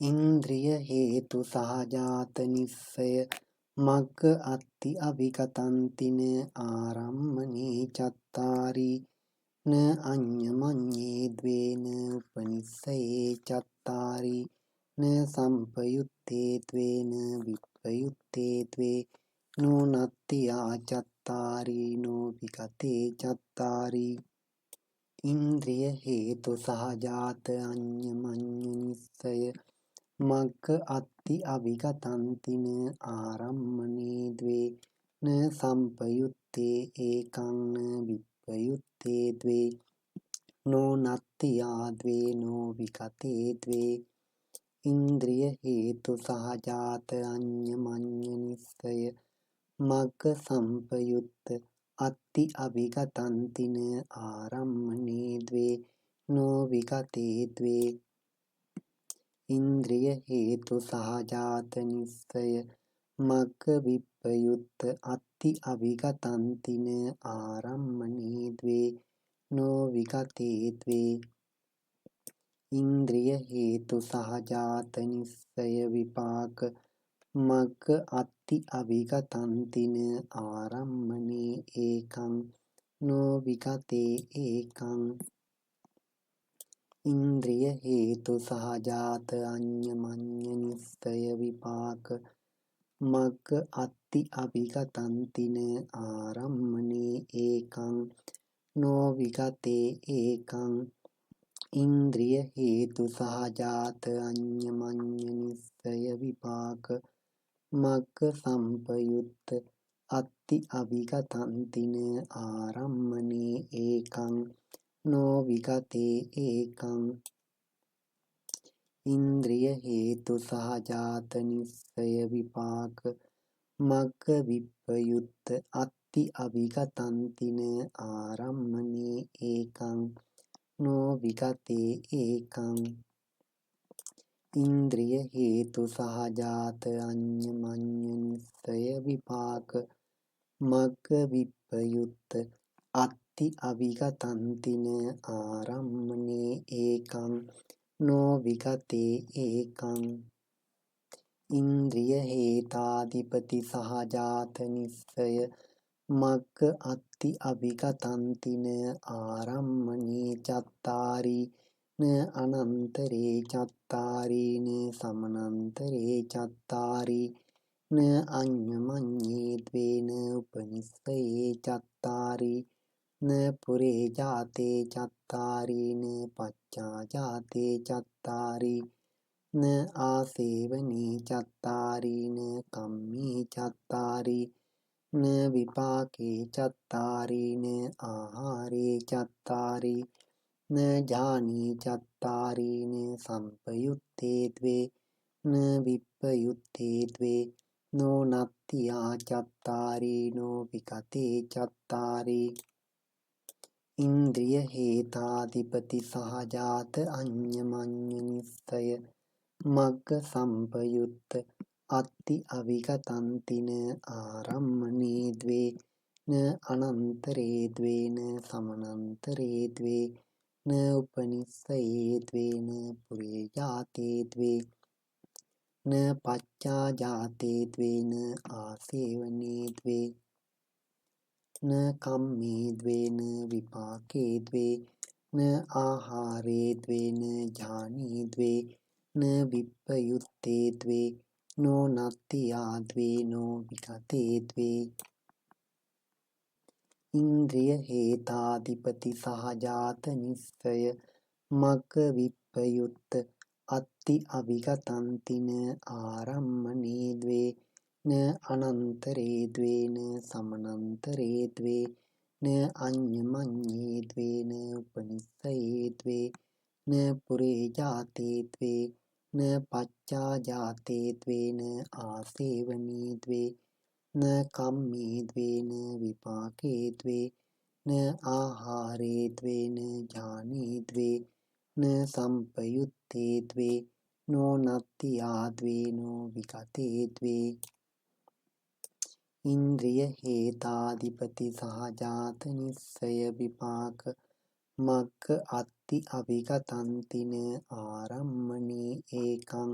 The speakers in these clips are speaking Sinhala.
इंद्रिय हेतु सहाजात निस्सय मग्ग अत्ति अभिगतन्ति न आरम्मणे चत्तारि न अन्यमन्ये द्वे न उपनिषये चत्तारि न सम्पयुत्ते द्वे न विप्रयुक्ते द्वे नूनत्तिया चत्तारि नो विगते चत्तारि इंद्रिय हेतु सहजात अन्यमन्य निश्चय मग्ग अत्ति अभिगतन्ति न आरम्मणे द्वे न सम्पयुत्ते एकं न विप्रयुक्ते द्वे नो नत्तिया द्वे नो विगते द्वे इंद्रिय हेतु सहजात अन्यमन्य निश्चय मग्ग सम्पयुक्त अत्ति अभिगतन्ति न आरम्मणे द्वे नो विगते द्वे इंद्रिय हेतु सहजात निश्चय मग्ग विप्रयुक्त अत्ति अभिगतन्ति न आरम्मणे द्वे नो विगते द्वे इंद्रिय हेतु सहजात निश्चय विपाक मग्ग अत्ति अभिगतन्ति न आरम्मणे एकं नो विगते एकं इंद्रिय हेतु सहजात अन्यमन्य निश्चय विपाक मग्ग अत्ति अभिगतन्ति न आरम्मणे एकं नो विगते एकं इंद्रिय हेतु सहजात अन्यमन्य निश्चय विपाक मग्ग सम्पयुक्त अत्ति अभिगतन्ति न आरम्मणे एकं नो विगते एकं इंद्रिय हेतु सहजात निश्चय विपाक मग्ग विप्रयुक्त अत्ति अभिगतन्ति न आरम्मणे एकं नो विगते एकं इंद्रिय हेतु सहजात अन्यमन्य निश्चय विपाक मग्ग विप्रयुक्त अत्ति अभिगतन्ति न आरम्मणे एकं नो विगते एकं इंद्रिय हेताधिपति सहजात निश्चय मग्ग अत्ति अभिगतन्ति न आरम्मणे चत्तारि न अनन्तरे चत्तारि न समनन्तरे चत्तारि न अन्यमन्ये द्वे न उपनिषये चत्तारि न पुरे जाते चत्तारि न पश्चाजाते चत्तारि न आसेवने चत्तारि न कम्मे चत्तारि न विपाके चत्तारि न आहारे चत्तारि न जाने चत्तारि न सम्पयुत्ते द्वे न विप्रयुक्ते द्वे नो नत्तिया चत्तारि नो विगते चत्तारि इंद्रिय हेताधिपति सहजात अन्यमन्य निश्चय मग्ग सम्पयुक्त अत्ति अभिगतन्ति न आरम्मणे द्वे न अनन्तरे द्वे न समनन्तरे द्वे न उपनिषये द्वे न पुरे जाते द्वे न पश्चाजाते द्वे न आसेवने द्वे न कम्मे द्वे न विपाके द्वे न आहारे द्वे न जाने द्वे न विप्रयुक्ते द्वे नो नत्तिया द्वे नो विगते द्वे इंद्रिय हेताधिपति सहजात निश्चय मग्ग विप्रयुक्त अत्ति अभिगतन्ति न आरम्मणे द्वे न अनन्तरे द्वे न समनन्तरे द्वे न अन्यमन्ये द्वे न उपनिषये द्वे न पुरे जाते द्वे न पश्चाजाते द्वे न आसेवने द्वे न कम्मे द्वे न विपाके द्वे न आहारे द्वे न जाने द्वे न सम्पयुत्ते द्वे नो नत्तिया द्वे नो विगते द्वे इंद्रिय हेताधिपति सहजात निश्चय विपाक මග්ග අත්ති අවිගතන්තින ආරම්මනේ ඒකං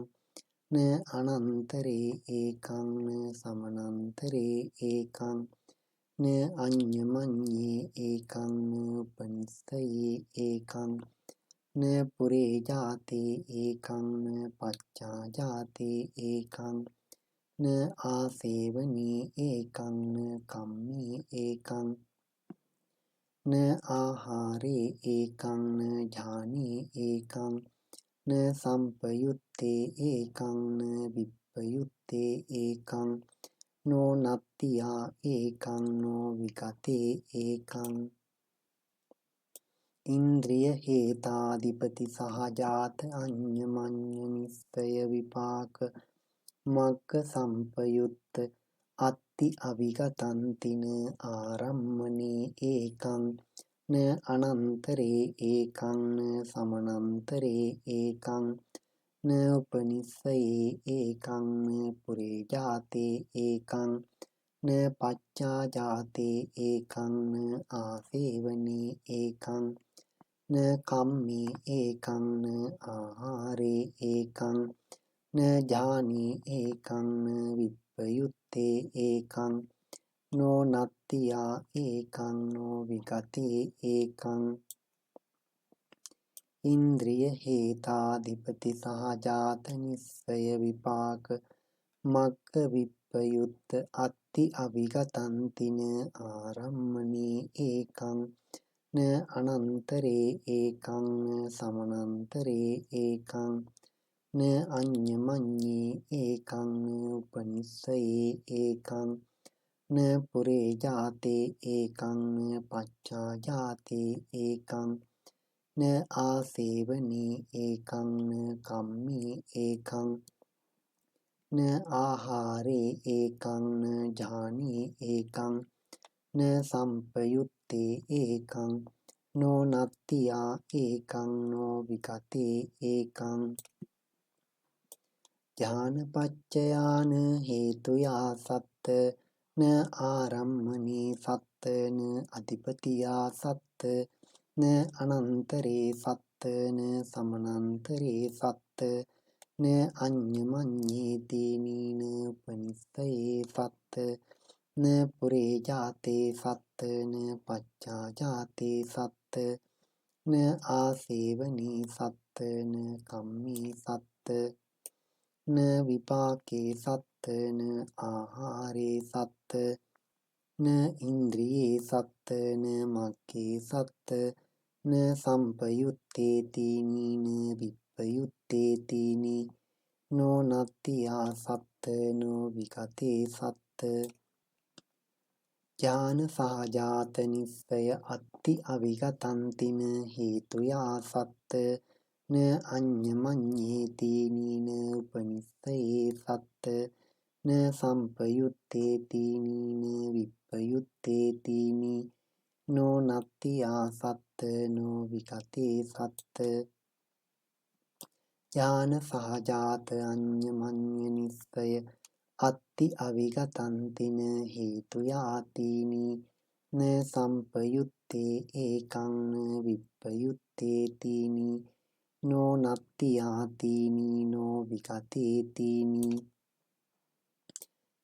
න අනන්තරේ ඒකං න සමනන්තරේ ඒකං න අඤ්ඤමඤ්ඤේ ඒකං න උපනිස්සයේ ඒකං න පුරේ ජාතේ ඒකං න පච්චා ජාතේ ඒකං න ආසේවනී ඒකං න කම්මේ ඒකං න ආහාරේ ඒකං න ඥානේ ඒකං න සම්පයුත්තේ ඒකං න විප්පයුත්තේ ඒකං නෝ නත්තියා ඒකං නෝ විගතේ ඒකං ඉන්ද්‍රිය හේතාදිපති සහජාත අඤ්ඤමඤ්ඤ නිස්සය විපාක මග්ග සම්පයුත්ත අත්ති අවිගතන්තින ආරම්මනේ ඒකං න අනන්තරේ ඒකං න සමනන්තරේ ඒකං න උපනිස්සයේ ඒකං න පුරේ ජාතේ ඒකං න පච්චා ජාතේ ඒකං න ආසේවනේ ඒකං න කම්මේ ඒකං න ආහාරේ ඒකං න ඥානේ ඒකං න විප්පයුත්තේ ඒකං නෝ නත්තියා ඒකං නෝ විගතේ ඒකං ඉන්ද්‍රිය හේතාදිපති සහජාත නිස්සය විපාක මග්ග විප්පයුත්ත අත්ති අවිගතන්තින ආරම්මනේ ඒකං න අනන්තරේ ඒකං න සමනන්තරේ ඒකං න අඤ්ඤමඤ්ඤේ ඒකං න උපනිස්සයේ ඒකං න පුරේ ජාතේ ඒකං න පච්චා ජාතේ ඒකං න ආසේවනී ඒකං න කම්මේ ඒකං න ආහාරේ ඒකං න ඥානේ ඒකං න සම්පයුත්තේ ඒකං නෝ නත්තියා ඒකං නෝ විගතේ ඒකං ඥානපච්චයාන හේතුයා සත්ත න ආරම්මනේ සත්ත න අධිපතියා සත්ත න අනන්තරේ සත්ත න සමනන්තරේ සත්ත න අඤ්ඤමඤ්ඤේ තීනී න උපනිස්සයේ සත්ත න පුරේ ජාතේ සත්ත න පච්චා ජාතේ සත්ත න ආසේවනී සත්ත න කම්මේ සත්ත න විපාකේ සත්ත න ආහාරේ සත්ත න ඉන්ද්‍රියේ සත්ත න මග්ගේ සත්ත න සම්පයුත්තේ තීනී න විප්පයුත්තේ තීනී නෝ නත්තියා සත්ත නෝ විගතේ සත්ත ඥාන සහජාත නිස්සය අත්ති අවිගතන්තින හේතුයා සත්ත න අඤ්ඤමඤ්ඤේ තීනී න උපනිස්සයේ සත්ත න සම්පයුත්තේ තීනී න විප්පයුත්තේ තීනී නෝ නත්තියා සත්ත නෝ විගතේ සත්ත ඥාන සහජාත අඤ්ඤමඤ්ඤ නිස්සය අත්ති අවිගතන්තින හේතුයා තීනී න සම්පයුත්තේ ඒකං න විප්පයුත්තේ තීනී නෝ නත්තියා තීනී නෝ විගතේ තීනී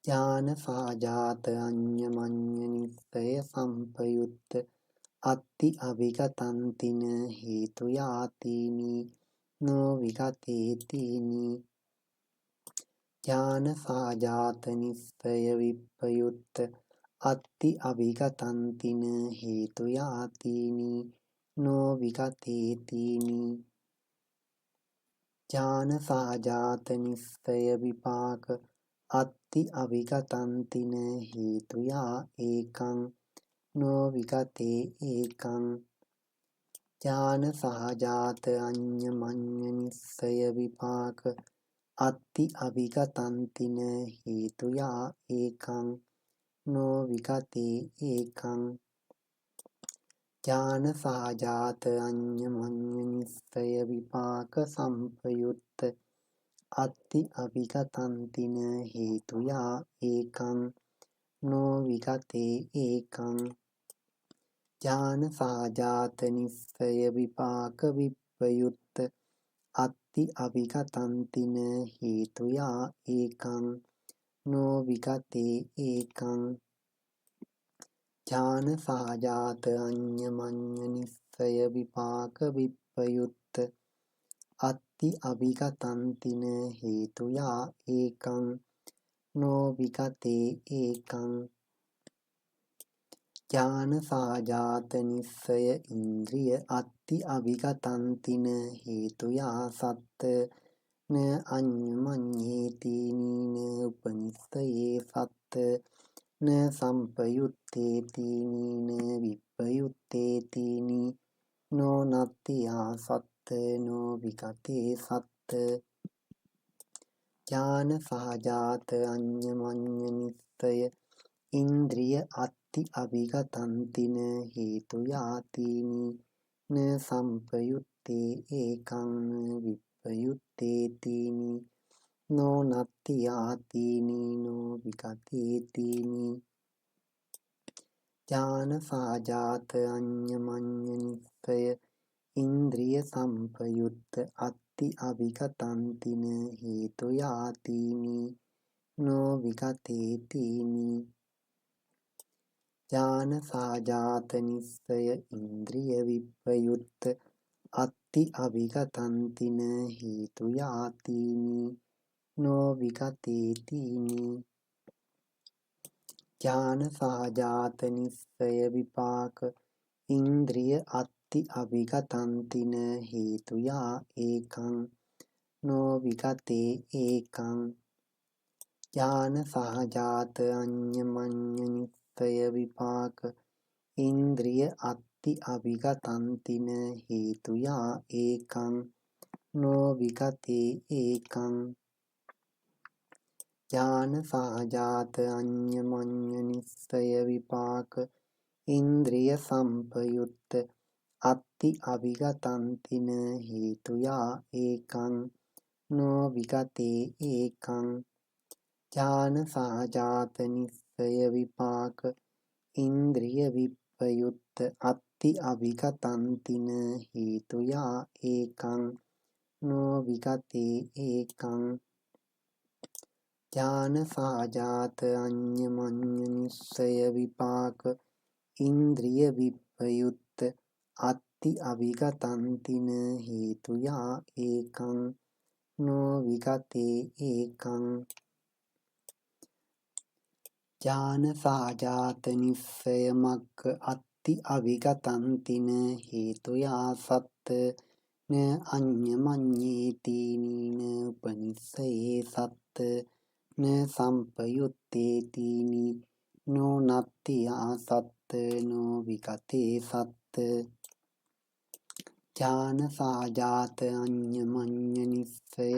ඥාන සහජාත අඤ්ඤමඤ්ඤ නිස්සය සම්පයුත්ත අත්ති අවිගතන්තින හේතුයා තීනී නෝ විගතේ තීනී ඥාන සහජාත නිස්සය විප්පයුත්ත අත්ති අවිගතන්තින හේතුයා තීනී නෝ විගතේ තීනී ඥාන සහජාත නිස්සය විපාක අත්ති අවිගතන්තින හේතුයා ඒකං නෝ විගතේ ඒකං ඥාන සහජාත අඤ්ඤමඤ්ඤ නිස්සය විපාක අත්ති අවිගතන්තින හේතුයා ඒකං නෝ විගතේ ඒකං ඥාන සහජාත අඤ්ඤමඤ්ඤ නිස්සය විපාක සම්පයුත්ත අත්ති අවිගතන්තින හේතුයා ඒකං නෝ විගතේ ඒකං ඥාන සහජාත නිස්සය විපාක විප්පයුත්ත අත්ති අවිගතන්තින හේතුයා ඒකං නෝ විගතේ ඒකං ඥාන සහජාත අඤ්ඤමඤ්ඤ නිස්සය විපාක විප්පයුත්ත අත්ති අවිගතන්තින හේතුයා ඒකං නෝ විගතේ ඒකං ඥාන සහජාත නිස්සය ඉන්ද්‍රිය අත්ති අවිගතන්තින හේතුයා සත්ත න අඤ්ඤමඤ්ඤේති නීන උපනිස්සයේ සත්ත න සම්පයුත්තේති නීන විප්පයුත්තේති නී නෝ නත්තියා සත්ත නෝ විගතේ සත්ත ඥාන සහජාත අඤ්ඤමඤ්ඤ නිස්සය ඉන්ද්‍රිය අත්ති අවිගතන්තින හේතුයාතිනි න සම්පයුත්තේ ඒකං විප්පයුත්තේතිනි නෝ නත්තියාතිනි නෝ විගතේතිනි ඥාන සහජාත අඤ්ඤමඤ්ඤ නිස්සය ඉන්ද්‍රිය සම්පයුත්ත අත්ති අවිගතන්තින හේතුයාතිනි නෝ විගතේතිනි ඥාන සහජාත නිස්සය ඉන්ද්‍රිය විප්පයුත්ත අත්ති අවිගතන්තින හේතුයාතිනි නෝ විගතේතිනි ඥාන සහජාත නිස්සය විපාක ඉන්ද්‍රිය අත්ති අවිගතන්තින හේතුයා ඒකං නෝ විගතේ ඒකං ඥාන සහජාත අඤ්ඤමඤ්ඤ නිස්සය විපාක ඉන්ද්‍රිය අත්ති අවිගතන්තින හේතුයා ඒකං නෝ විගතේ ඒකං ඥාන සහජාත අඤ්ඤමඤ්ඤ නිස්සය විපාක ඉන්ද්‍රිය සම්පයුත්ත අත්ති අවිගතන්තින හේතුයා ඒකං නෝ විගතේ ඒකං ඥාන සහජාත නිස්සය විපාක ඉන්ද්‍රිය විප්පයුත්ත අත්ති අවිගතන්තින හේතුයා ඒකං නෝ විගතේ ඒකං ඥාන සහජාත අඤ්ඤමඤ්ඤ නිස්සය විපාක ඉන්ද්‍රිය විප්පයුත්ත අත්ති අවිගතන්තින හේතුයා ඒකං නෝ විගතේ ඒකං ඥාන සහජාත නිස්සය මග්ග අත්ති අවිගතන්තින හේතුයා සත්ත න අඤ්ඤමඤ්ඤේති නීන උපනිස්සයේ සත්ත න සම්පයුත්තේති නී නෝ නත්තියා සත්ත නෝ විගතේ සත්ත ඥාන සහජාත අඤ්ඤමඤ්ඤ නිස්සය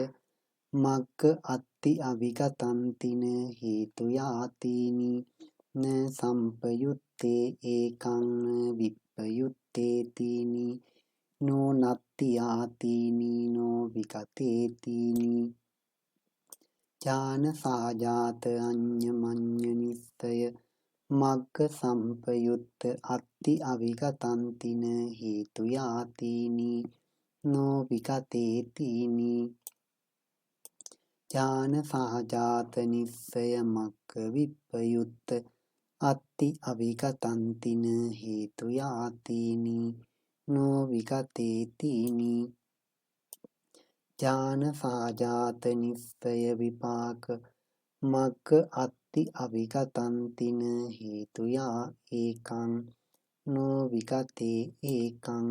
මග්ග අත්ති අවිගතන්තින හේතුයාතිනි න සම්පයුත්තේ ඒකං විප්පයුත්තේතිනි නෝ නත්තියාතිනි නෝ විගතේතිනි ඥාන සහජාත අඤ්ඤමඤ්ඤ නිස්සය මග්ග සම්පයුත්ත අත්ති අවිගතන්තින හේතුයාතිනි නෝ විගතේතිනි ඥාන සහජාත නිස්සය මග්ග විප්පයුත්ත අත්ති අවිගතන්තින හේතුයාතිනි නෝ විගතේතිනි ඥාන සහජාත නිස්සය විපාක මග්ග අත්ති අවිගතන්තින හේතුයා ඒකං නෝ විගතේ ඒකං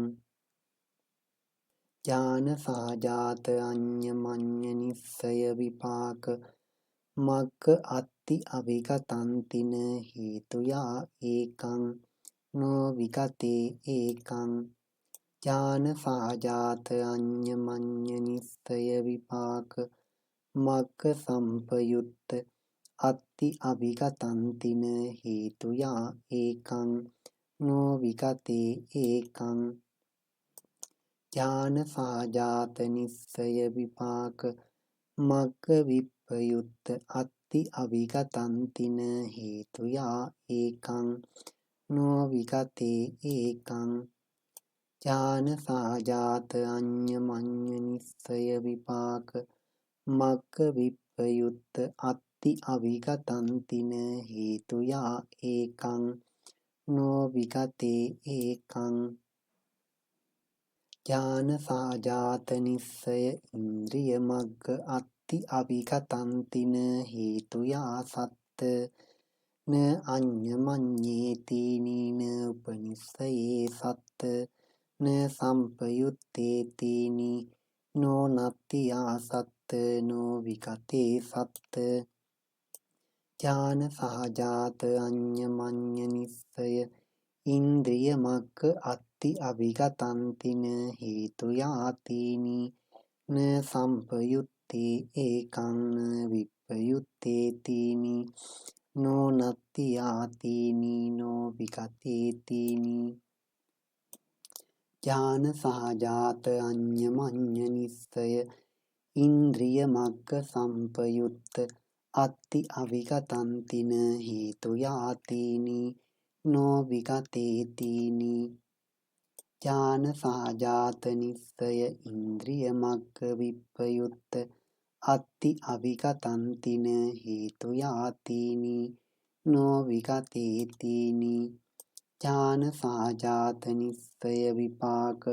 ඥාන සහජාත අඤ්ඤමඤ්ඤ නිස්සය විපාක මග්ග අත්ති අවිගතන්තින හේතුයා ඒකං නෝ විගතේ ඒකං ඥාන සහජාත අඤ්ඤමඤ්ඤ නිස්සය විපාක මග්ග සම්පයුත්ත අත්ති අවිගතන්තින හේතුයා ඒකං නෝ විගතේ ඒකං ඥාන සහජාත නිස්සය විපාක මග්ග විප්පයුත්ත අත්ති අවිගතන්තින හේතුයා ඒකං नो विगते एकं ज्ञान साजात अन्यमन्य निश्चय विपाक मग्ग विप्रयुक्त अत्ति अविगतन्ति न हेतुया एकं नो विगते एकं ज्ञान साजात निश्चय इंद्रिय मग्ग अत्ति अविगतन्ति न हेतुया सत्त न अन्यमन्येति न उपनिषये सत्त न संपयुत्तेति नो नत्ति आसत्त नो विगते सत्त ज्ञान सहजात अन्यमन्य निश्चय इंद्रिय मग्ग अत्ति अविगतन्ति न हेतुयातीनि न संपयुत्ते एकं न विप्रयुत्तेतीनि नो नत्ति आतीनि नो विगतेतीनि ज्ञान सहजात अन्यमन्य निश्चय इंद्रिय मग्ग संपयुक्त अत्ति अविगतन्ति न हेतुयातीनि नो विगतेतीनि ज्ञान सहजात निश्चय इंद्रिय मग्ग विप्रयुक्त अत्ति अविगतन्ति न हेतुयातीनि नो विगतेतीनि ज्ञान सहजात निश्चय विपाक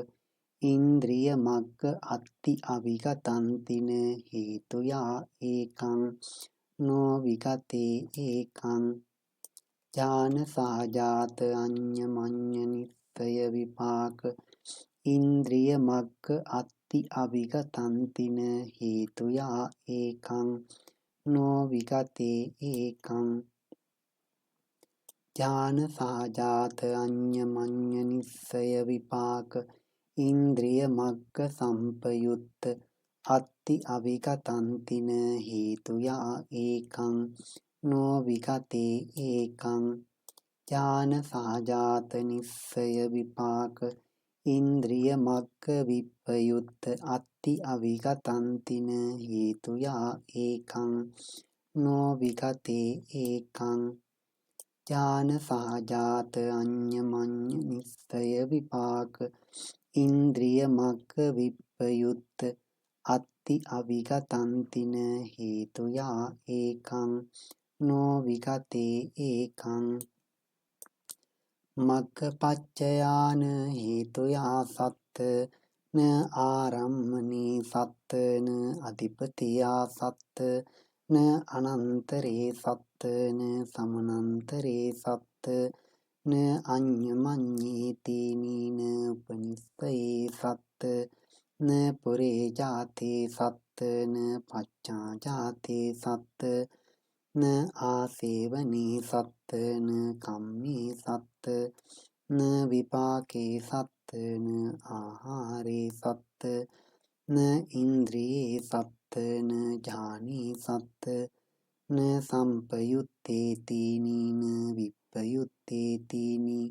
इंद्रिय मग्ग अत्ति अविगतन्ति न हेतुया एकं नो विगते एकं ज्ञान सहजात अन्यमन्य निश्चय विपाक इंद्रिय मग्ग अत्ति अविगतन्ति न हेतुया एकं नो विगते एकं ज्ञान सहजात अन्यमन्य निश्चय विपाक इंद्रिय मग्ग संपयुक्त अत्ति अविगतन्ति न हेतुया एकं नो विगते एकं ज्ञान सहजात निश्चय विपाक इंद्रिय मग्ग विप्रयुक्त अत्ति अविगतन्ति न हेतुया एकं नो विगते एकं ज्ञान सहजात अन्यमन्य निश्चय विपाक इंद्रिय मग्ग विप्रयुक्त अत्ति अविगतन्ति न हेतुया एकं नो विगते एकं मग्गपच्चयान हेतुया सत्त न आरम्मणे सत्त न अधिपतिया सत्त न अनन्तरे सत्त न समनन्तरे सत्त न अन्यमन्येति न उपनिषये सत्त न पुरे जाते सत्त न पश्चात् जाते सत्त न आसेवने सत्त न कम्मे सत्त न विपाके सत्त न आहारे सत्त न इन्द्रिये सत्त न ज्ञाने सत्त न संपयुत्तेतीनि न विप्रयुत्तेतीनि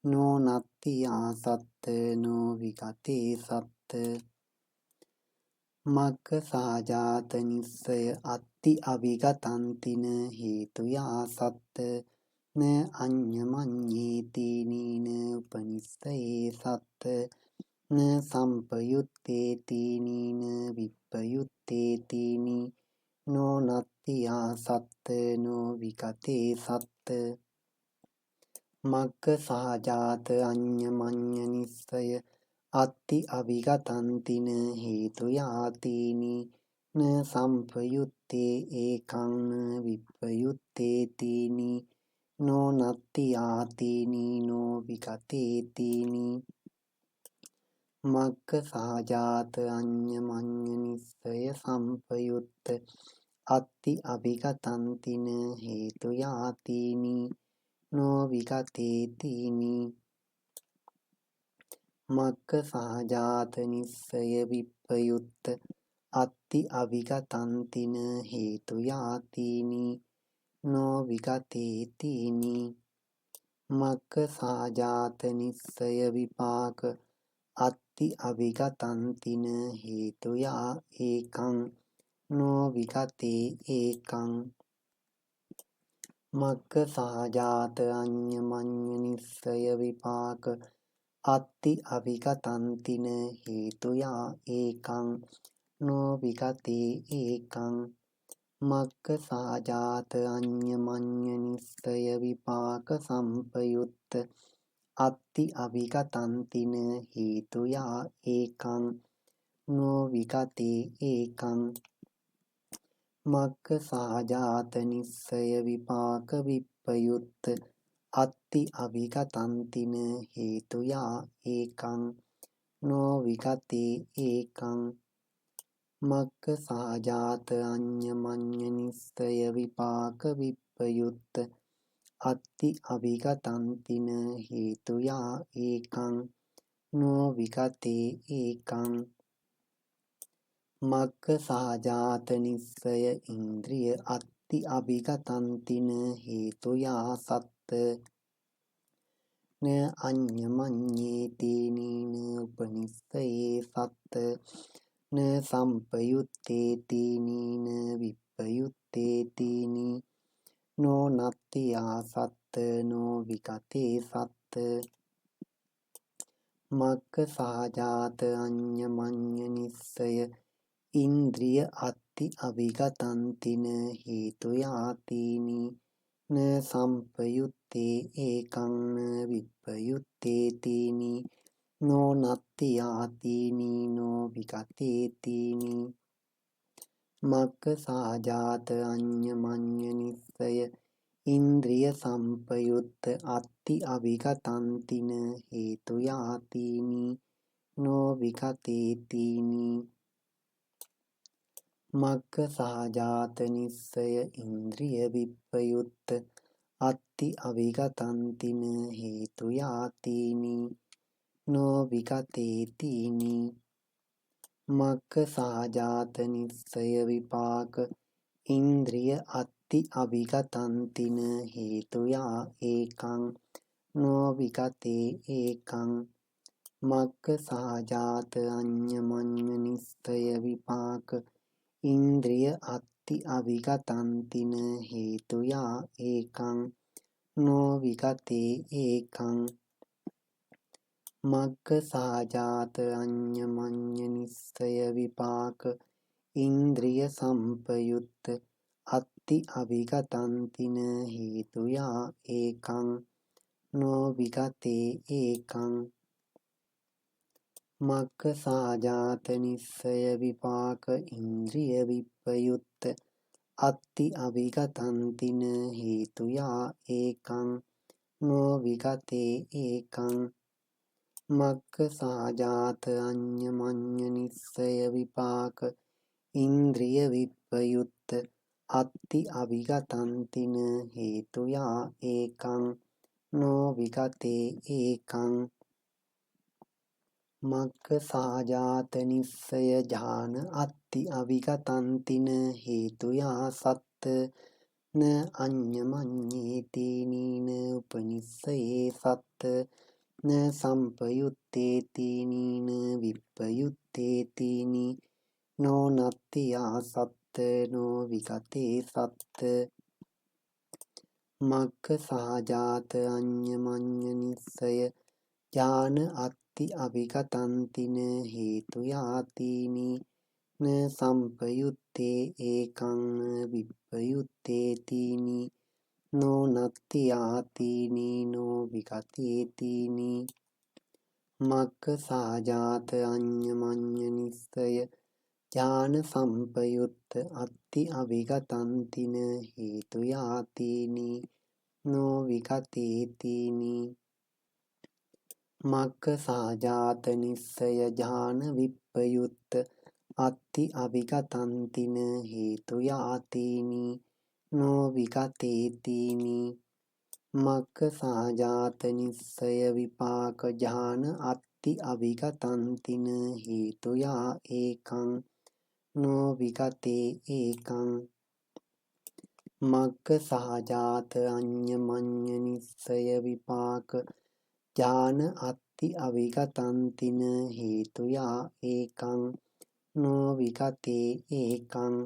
नो नत्ति आसत्त नो विगते सत्त मग्ग सहजात निश्चय अत्ति अविगतन्ति न हेतुया सत्त न अन्यमन्येति न उपनिषये सत्त न संपयुत्तेतीनि न विप्रयुत्तेतीनि नो नत्ति आसत्त नो विगते सत्त मग्ग सहजात अन्यमन्य निश्चय अत्ति अविगतन्ति न हेतुयातीनि न संपयुत्ते एकं न विप्रयुत्तेतीनि नो नत्ति आतीनि नो विगतेतीनि मग्ग सहजात अन्यमन्य निश्चय संपयुक्त अत्ति अविगतन्ति न हेतुयातीनि नो विगतेतीनि मग्ग सहजात निश्चय विप्रयुक्त अत्ति अविगतन्ति न हेतुयातीनि नो विगतेतीनि मग्ग सहजात निश्चय विपाक अत्ति अविगतन्ति न हेतुया एकं नो विगते एकं මග්ග සහජාත අඤ්ඤමඤ්ඤ නිස්සය විපාක අත්ති අවිගතන්තින හේතුයා ඒකං නෝ විගතේ ඒකං මග්ග සහජාත අඤ්ඤමඤ්ඤ නිස්සය විපාක සම්පයුත්ත අත්ති අවිගතන්තින හේතුයා ඒකං නෝ විගතේ ඒකං මග්ග සහජාත නිස්සය විපාක විප්පයුත්ත අත්ති අවිගතන්තින හේතුයා ඒකං නෝ විගතේ ඒකං මග්ග සහජාත අඤ්ඤමඤ්ඤ නිස්සය විපාක විප්පයුත්ත අත්ති අවිගතන්තින හේතුයා ඒකං නෝ විගතේ ඒකං මග්ග සහජාත නිස්සය ඉන්ද්‍රිය අත්ති අවිගතන්තින හේතුයා සත්ත න අඤ්ඤමඤ්ඤේති නීන උපනිස්සයේ සත්ත න සම්පයුත්තේති නීන විප්පයුත්තේති නී නෝ නත්තියා සත්ත නෝ විගතේ සත්ත මග්ග සහජාත අඤ්ඤමඤ්ඤ නිස්සය ඉන්ද්‍රිය අත්ති අවිගතන්තින හේතුයාතිනි න සම්පයුත්තේ ඒකං න විප්පයුත්තේතිනි නෝ නත්තියාතිනි නෝ විගතේතිනි මග්ග සහජාත අඤ්ඤමඤ්ඤ නිස්සය ඉන්ද්‍රිය සම්පයුත්ත අත්ති අවිගතන්තින හේතුයාතිනි නෝ විගතේතිනි මග්ග සහජාත නිස්සය ඉන්ද්‍රිය විප්පයුත්ත අත්ති අවිගතන්තින හේතුයාතිනි නෝ විගතේතිනි මග්ග සහජාත නිස්සය විපාක ඉන්ද්‍රිය අත්ති අවිගතන්තින හේතුයා ඒකං නෝ විගතේ ඒකං මග්ග සහජාත අඤ්ඤමඤ්ඤ නිස්සය විපාක ඉන්ද්‍රිය අත්ති අවිගතන්තින හේතුයා ඒකං නෝ විගතේ ඒකං මග්ග සහජාත අඤ්ඤමඤ්ඤ නිස්සය විපාක ඉන්ද්‍රිය සම්පයුත්ත අත්ති අවිගතන්තින හේතුයා ඒකං නෝ විගතේ ඒකං මග්ග සහජාත නිස්සය විපාක ඉන්ද්‍රිය විප්පයුත්ත අත්ති අවිගතන්තින හේතුයා ඒකං නෝ විගතේ ඒකං මග්ග සහජාත අඤ්ඤමඤ්ඤ නිස්සය විපාක ඉන්ද්‍රිය විප්පයුත්ත අත්ති අවිගතන්තින හේතුයා ඒකං නෝ විගතේ ඒකං මග්ග සහජාත නිස්සය ඥාන අත්ති අවිගතන්තින හේතුයා සත්ත න අඤ්ඤමඤ්ඤේති නීන උපනිස්සයේ සත්ත න සම්පයුත්තේති නීන විප්පයුත්තේති නී නෝ නත්තියා සත්ත නෝ විගතේ සත්ත මග්ග සහජාත අඤ්ඤමඤ්ඤ නිස්සය ඥාන අත්ති අවිගතන්තින හේතුයාතිනි න සම්පයුත්තේ ඒකං විප්පයුත්තේතිනි නෝ නත්තියාතිනි නෝ විගතේතිනි මග්ග සහජාත අඤ්ඤමඤ්ඤ නිස්සය ඥාන සම්පයුත්ත අත්ති අවිගතන්තින හේතුයාතිනි නෝ විගතේතිනි මග්ග සහජාත නිස්සය ඥාන විප්පයුත්ත අත්ති අවිගතන්තින හේතුයාතිනි නෝ විගතේතිනි මග්ග සහජාත නිස්සය විපාක ඥාන අත්ති අවිගතන්තින හේතුයා ඒකං නෝ විගතේ ඒකං මග්ග සහජාත අඤ්ඤමඤ්ඤ නිස්සය විපාක ඥාන අත්ති අවිගතන්තින හේතුයා ඒකං නෝ විගතේ ඒකං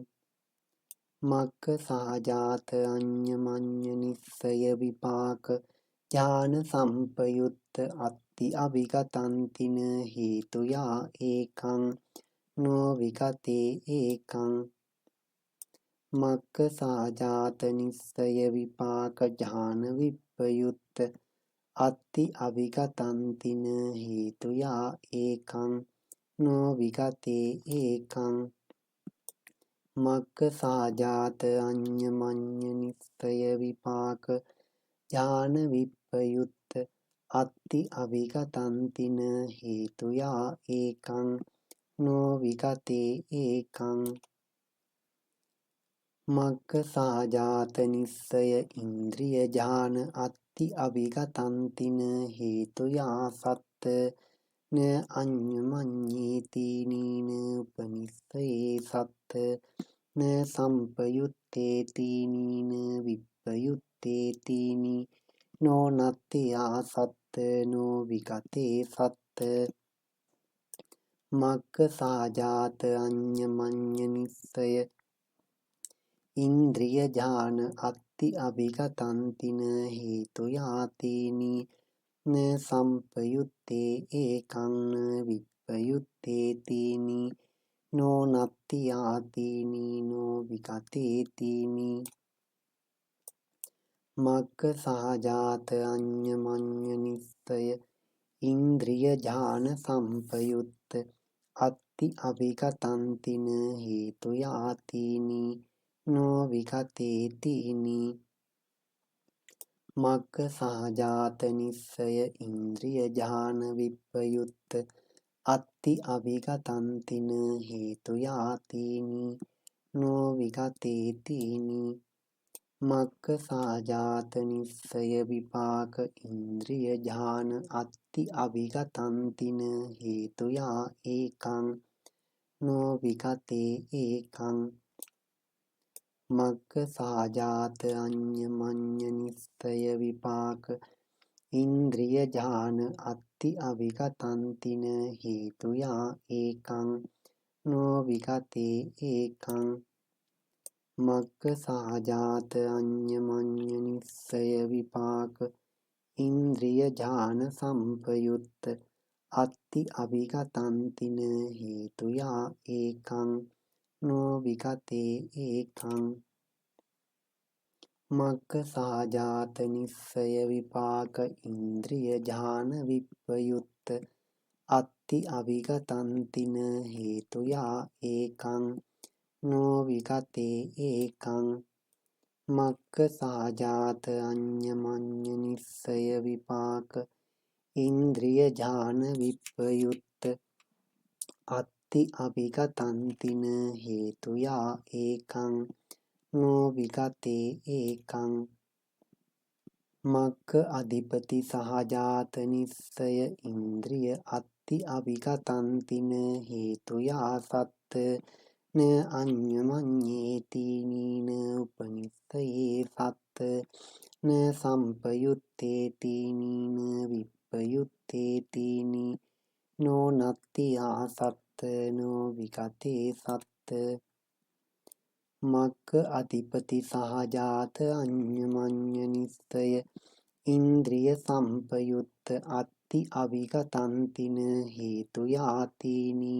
මක්ඛ සහජාත අඤ්ඤමඤ්ඤ නිස්සය විපාක ඥාන සම්පයුත්ත අත්ති අවිගතන්තින හේතුයා ඒකං නෝ විගතේ ඒකං මක්ඛ සහජාත නිස්සය විපාක ඥාන විප්පයුත්ත අත්ති අවිගතන්තින හේතුයා ඒකං නෝ විගතේ ඒකං මක්ඛ සහජාත අඤ්ඤමඤ්ඤ නිස්සය විපාක ඥාන විප්පයුත්ත අත්ති අවිගතන්තින හේතුයා ඒකං නෝ විගතේ ඒකං මක්ඛ සහජාත නිස්සය ඉන්ද්‍රිය ඥාන අත්ති අවිගතන්තින හේතුයා සත්ත න අඤ්ඤමඤ්ඤේති නීන උපනිස්සයේ සත්ත න සම්පයුත්තේති නීන විප්පයුත්තේති නෝ නත්තියා සත්ත නෝ විගතේ සත්ත මක්ඛ සහජාත අඤ්ඤමඤ්ඤ නිස්සය ඉන්ද්‍රිය ඥාන අත්ති අවිගතන්තින හේතුයාතේනි න සම්පයුත්තේ ඒකං න විප්පයුත්තේතිනි නෝ නත්තියාතිනි නෝ විගතේතිනි මක්ඛ සහජාත අඤ්ඤමඤ්ඤ නිස්සය ඉන්ද්‍රිය ඥාන සම්පයුත්ත අත්ති අවිගතන්තින හේතුයාතිනි නෝ විගතේතිනි මක්ඛ සහජාත නිස්සය ඉන්ද්‍රිය ඥාන විප්පයුත්ත අත්ති අවිගතන්තින හේතුයාතිනි නෝ විගතේතිනි මක්ඛ සහජාත නිස්සය විපාක ඉන්ද්‍රිය ඥාන අත්ති අවිගතන්තින හේතුයා ඒකං නෝ විගතේ ඒකං මක්ඛ සහජාත අඤ්ඤමඤ්ඤ නිස්සය විපාක ඉන්ද්‍රිය ඥාන අත්ති අවිගතන්තින හේතුයා ඒකං නෝ විගතේ ඒකං මක්ඛ සහජාත අඤ්ඤමඤ්ඤ නිස්සය විපාක ඉන්ද්‍රිය ඥාන සම්පයුත්ත අත්ති අවිගතන්තින හේතුයා ඒකං නෝ විගතේ ඒකං මක්ඛ සහජාත නිස්සය විපාක ඉන්ද්‍රිය ඥාන විප්පයුත්ත අත්ති අවිගතන්තින හේතුයා ඒකං නෝ විගතේ ඒකං මක්ඛ සහජාත අඤ්ඤමඤ්ඤ නිස්සය විපාක ඉන්ද්‍රිය ඥාන විප්පයුත්ත අත්ති අවිගතන්තින හේතුයා ඒකං නෝ විගතේ ඒකං මක්ඛ අධිපති සහජාත නිස්සය ඉන්ද්‍රිය අත්ති අවිගතන්තින හේතුයා සත්ත න අඤ්ඤමඤ්ඤේති නීන උපනිස්සයේ සත්ත න සම්පයුත්තේති නීන විප්පයුත්තේති නෝ නත්තියා සත්ත නෝ විගතේ සත්ත මක්ඛ අධිපති සහජාත අඤ්ඤමඤ්ඤ නිස්සය ඉන්ද්‍රිය සම්පයුත්ත අත්ති අවිගතන්තින හේතුයාතිනි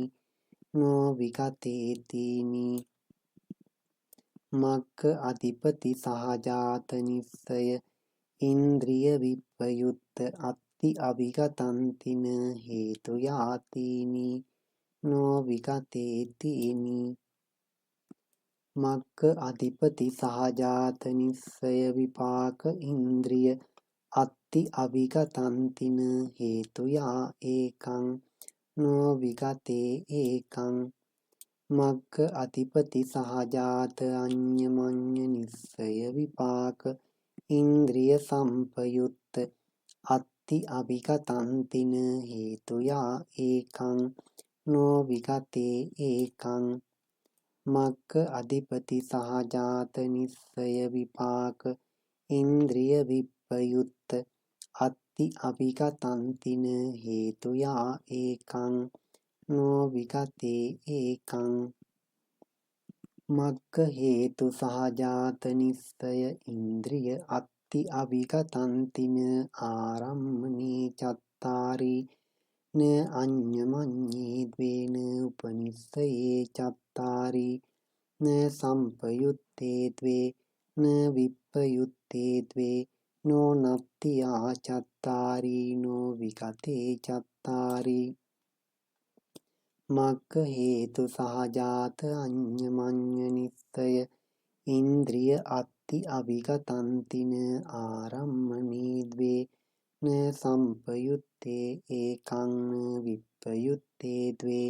නෝ විගතේතිනි මක්ඛ අධිපති සහජාත නිස්සය ඉන්ද්‍රිය විප්පයුත්ත අත්ති අවිගතන්තින හේතුයාතිනි නෝ විගතේතිනි මක්ඛ අධිපති සහජාත නිස්සය විපාක ඉන්ද්‍රිය අත්ති අවිගතන්තින හේතුයා ඒකං නෝ විගතේ ඒකං මක්ඛ අධිපති සහජාත අඤ්ඤමඤ්ඤ නිස්සය විපාක ඉන්ද්‍රිය සම්පයුත්ත අත්ති අවිගතන්තින හේතුයා ඒකං නෝ විගතේ ඒකං මක්ඛ අධිපති සහජාත නිස්සය විපාක ඉන්ද්‍රිය විප්පයුත්ත අත්ති අවිගතන්තින හේතුයා ඒකං නෝ විගතේ ඒකං මග්ග හේතු සහජාත නිස්සය ඉන්ද්‍රිය අත්ති අවිගතන්තින ආරම්මනේ චත්තාරි න අඤ්ඤමඤ්ඤේ ද්වේන උපනිස්සයේ චත්තාරි න සම්පයුත්තේ ද්වේ න විප්පයුත්තේ ද්වේ නෝ නත්ති ආචත්තාරි නෝ විගතේ චත්තාරි මග්ග හේතු සහජාත අඤ්ඤමඤ්ඤ නිස්සය ඉන්ද්‍රිය අත්ති අවිගතන්තින ආරම්මනේ ද්වේ න සම්පයුත්තේ ඒකං න විප්පයුත්තේ ද්වේ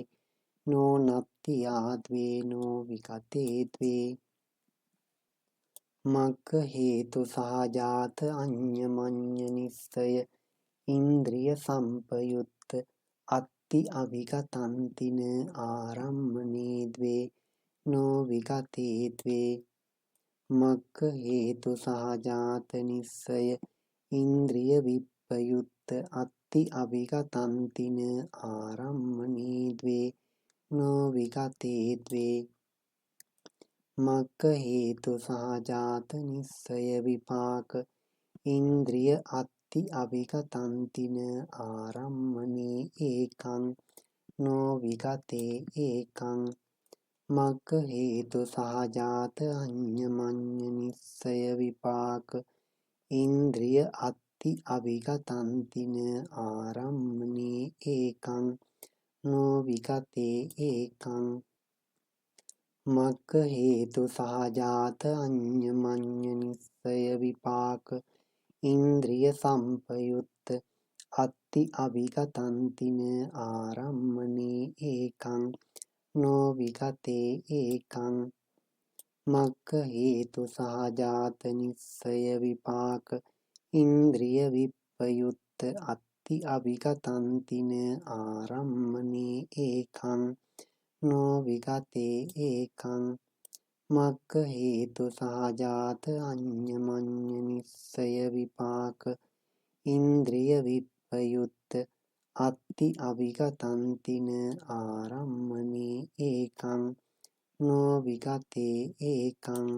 නෝ නත්ති ආද්වේ නෝ විගතේ ද්වේ මග්ග හේතු සහජාත අඤ්ඤමඤ්ඤ නිස්සය ඉන්ද්‍රිය සම්පයුත්ත අත්ති අවිගතන්තින ආරම්මනේ ද්වේ නෝ විගතේ ද්වේ මග්ග හේතු සහජාත නිස්සය ඉන්ද්‍රිය විප්පයුත්ත අත්ති අවිගතන්තින ආරම්මනේ ද්වේ නෝ විගතේ ද්වේ මග්ග හේතු සහජාත නිස්සය විපාක ඉන්ද්‍රිය අත්ති අවිගතන්තින ආරම්මනේ ඒකං නෝ විගතේ ඒකං මග්ග හේතු සහජාත අඤ්ඤමඤ්ඤ නිස්සය විපාක ඉන්ද්‍රිය අත්ති අවිගතන්තින ආරම්මනේ ඒකං නෝ විගතේ ඒකං මග්ග හේතු සහජාත අඤ්ඤමඤ්ඤ නිස්සය විපාක ඉන්ද්‍රිය සම්පයුත්ත අත්ති අවිගතන්තින ආරම්මනේ ඒකං නෝ විගතේ ඒකං මග්ග හේතු සහජාත නිස්සය විපාක ඉන්ද්‍රිය විප්පයුත්ත අත්ති අවිගතන්තින ආරම්මනේ ඒකං නෝ විගතේ ඒකං මග්ග හේතු සහජාත අඤ්ඤමඤ්ඤ නිස්සය විපාක ඉන්ද්‍රිය විප්පයුත්ත අත්ති අවිගතන්තින ආරම්මනේ ඒකං නෝ විගතේ ඒකං